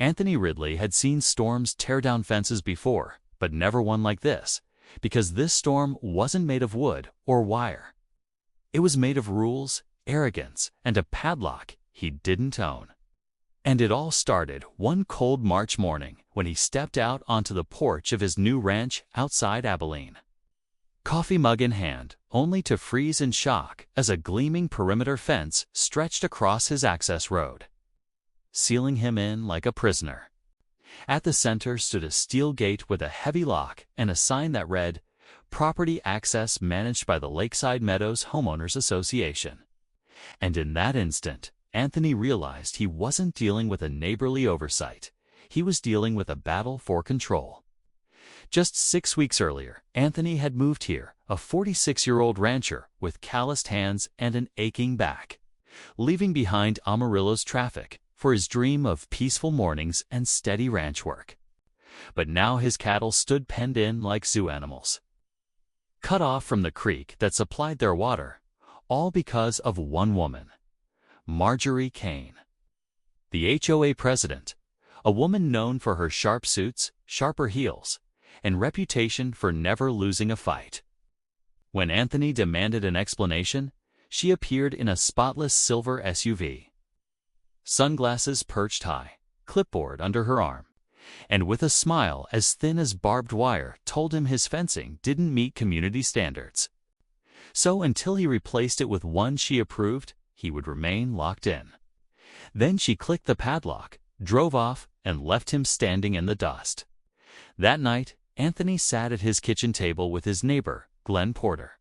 Anthony Ridley had seen storms tear down fences before, but never one like this, because this storm wasn't made of wood or wire. It was made of rules, arrogance, and a padlock he didn't own. And it all started one cold March morning when he stepped out onto the porch of his new ranch outside Abilene. Coffee mug in hand, only to freeze in shock as a gleaming perimeter fence stretched across his access road, sealing him in like a prisoner. At the center stood a steel gate with a heavy lock and a sign that read, "Property Access Managed by the Lakeside Meadows Homeowners Association." And in that instant, Anthony realized he wasn't dealing with a neighborly oversight. He was dealing with a battle for control. Just 6 weeks earlier, Anthony had moved here, a 46-year-old rancher with calloused hands and an aching back, leaving behind Amarillo's traffic for his dream of peaceful mornings and steady ranch work. But now his cattle stood penned in like zoo animals, cut off from the creek that supplied their water, all because of one woman, Marjorie Kane, the HOA president, a woman known for her sharp suits, sharper heels, and reputation for never losing a fight. When Anthony demanded an explanation, she appeared in a spotless silver SUV, sunglasses perched high, clipboard under her arm, and with a smile as thin as barbed wire told him his fencing didn't meet community standards. So until he replaced it with one she approved, he would remain locked in. Then she clicked the padlock, drove off, and left him standing in the dust. That night, Anthony sat at his kitchen table with his neighbor, Glenn Porter,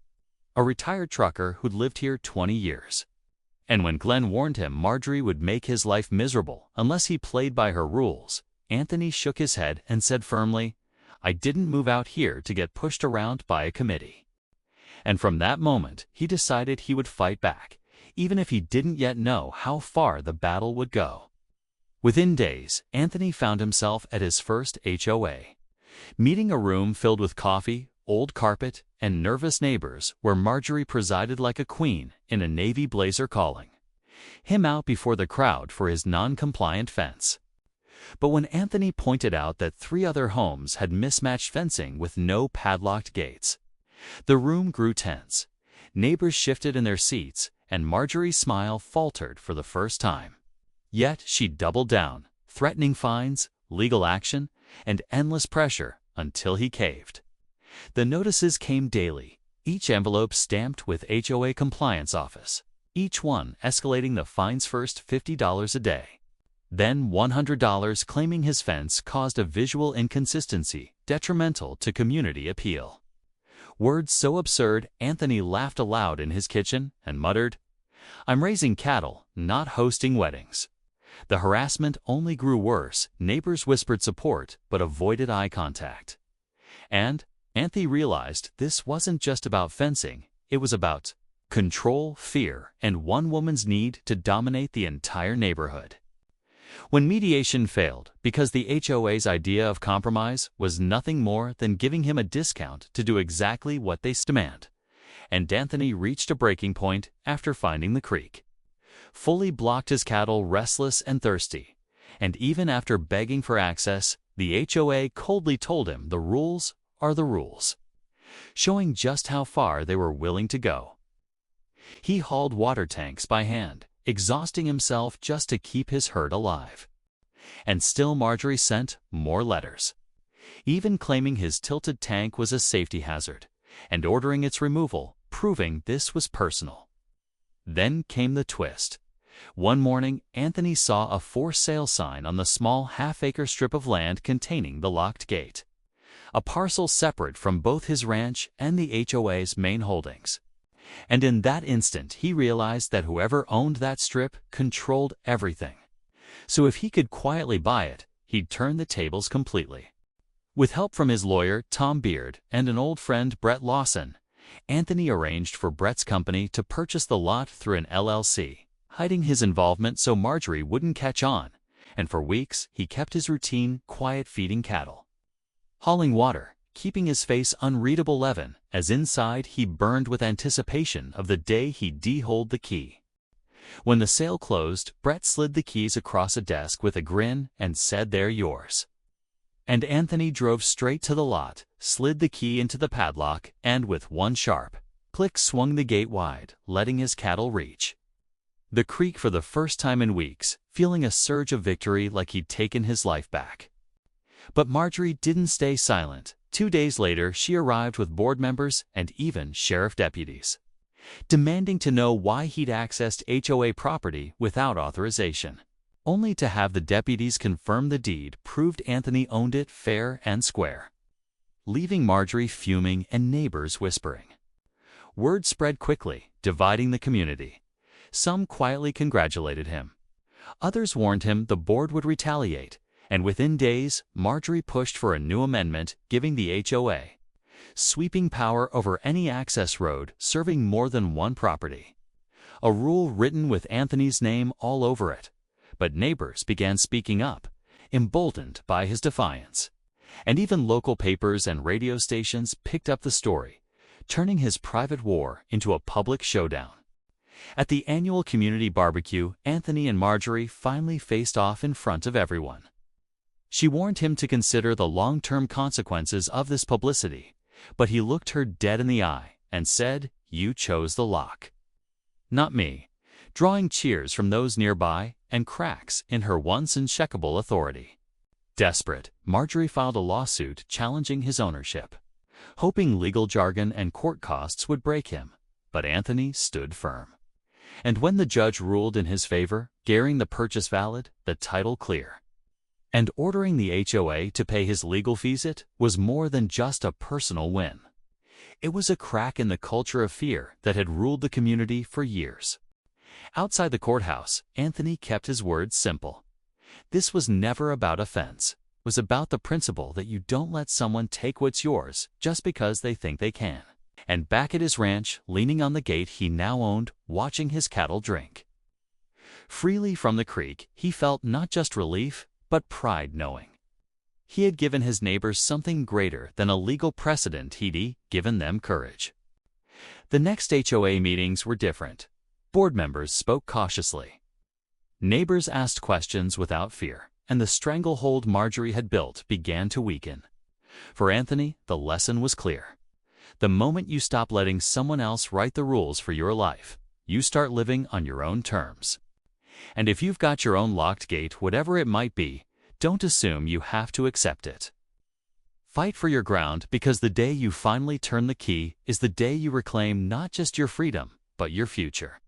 a retired trucker who'd lived here 20 years. And when Glenn warned him Marjorie would make his life miserable unless he played by her rules, Anthony shook his head and said firmly, "I didn't move out here to get pushed around by a committee." And from that moment, he decided he would fight back, even if he didn't yet know how far the battle would go. Within days, Anthony found himself at his first HOA, meeting a room filled with coffee, old carpet, and nervous neighbors where Marjorie presided like a queen in a navy blazer calling him out before the crowd for his non-compliant fence. But when Anthony pointed out that 3 other homes had mismatched fencing with no padlocked gates, the room grew tense. Neighbors shifted in their seats, and Marjorie's smile faltered for the first time. Yet she doubled down, threatening fines, legal action, and endless pressure until he caved. The notices came daily, each envelope stamped with HOA Compliance Office, each one escalating the fines first $50 a day, then $100 claiming his fence caused a visual inconsistency detrimental to community appeal. Words so absurd, Anthony laughed aloud in his kitchen and muttered, "I'm raising cattle, not hosting weddings." The harassment only grew worse. Neighbors whispered support but avoided eye contact. And Anthony realized this wasn't just about fencing, it was about control, fear, and one woman's need to dominate the entire neighborhood. When mediation failed because the HOA's idea of compromise was nothing more than giving him a discount to do exactly what they demand, and Anthony reached a breaking point after finding the creek, fully blocked his cattle restless and thirsty, and even after begging for access, the HOA coldly told him the rules are the rules, showing just how far they were willing to go. He hauled water tanks by hand, exhausting himself just to keep his herd alive. And still Marjorie sent more letters, even claiming his tilted tank was a safety hazard, and ordering its removal, proving this was personal. Then came the twist. One morning, Anthony saw a for sale sign on the small half-acre strip of land containing the locked gate, a parcel separate from both his ranch and the HOA's main holdings. And in that instant, he realized that whoever owned that strip controlled everything. So if he could quietly buy it, he'd turn the tables completely. With help from his lawyer, Tom Beard, and an old friend, Brett Lawson, Anthony arranged for Brett's company to purchase the lot through an LLC, hiding his involvement so Marjorie wouldn't catch on, and for weeks he kept his routine, quiet feeding cattle, hauling water, keeping his face unreadable leaven, as inside he burned with anticipation of the day he'd de-hold the key. When the sale closed, Brett slid the keys across a desk with a grin and said, "They're yours." And Anthony drove straight to the lot, slid the key into the padlock, and with one sharp click swung the gate wide, letting his cattle reach the creek for the first time in weeks, feeling a surge of victory like he'd taken his life back. But Marjorie didn't stay silent. 2 days later, she arrived with board members and even sheriff deputies, demanding to know why he'd accessed HOA property without authorization, only to have the deputies confirm the deed proved Anthony owned it fair and square, leaving Marjorie fuming and neighbors whispering. Word spread quickly, dividing the community. Some quietly congratulated him. Others warned him the board would retaliate, and within days, Marjorie pushed for a new amendment giving the HOA sweeping power over any access road serving more than one property. A rule written with Anthony's name all over it. But neighbors began speaking up, emboldened by his defiance. And even local papers and radio stations picked up the story, turning his private war into a public showdown. At the annual community barbecue, Anthony and Marjorie finally faced off in front of everyone. She warned him to consider the long-term consequences of this publicity, but he looked her dead in the eye and said, "You chose the lock, not me," drawing cheers from those nearby and cracks in her once uncheckable authority. Desperate, Marjorie filed a lawsuit challenging his ownership, hoping legal jargon and court costs would break him, but Anthony stood firm. And when the judge ruled in his favor, declaring the purchase valid, the title clear, and ordering the HOA to pay his legal fees, it was more than just a personal win. It was a crack in the culture of fear that had ruled the community for years. Outside the courthouse, Anthony kept his words simple. This was never about a fence. It was about the principle that you don't let someone take what's yours just because they think they can. And back at his ranch, leaning on the gate he now owned, watching his cattle drink freely from the creek, he felt not just relief, but pride, knowing he had given his neighbors something greater than a legal precedent. He'd given them courage. The next HOA meetings were different. Board members spoke cautiously. Neighbors asked questions without fear, and the stranglehold Marjorie had built began to weaken. For Anthony, the lesson was clear. The moment you stop letting someone else write the rules for your life, you start living on your own terms. And if you've got your own locked gate, whatever it might be, don't assume you have to accept it. Fight for your ground, because the day you finally turn the key is the day you reclaim not just your freedom, but your future.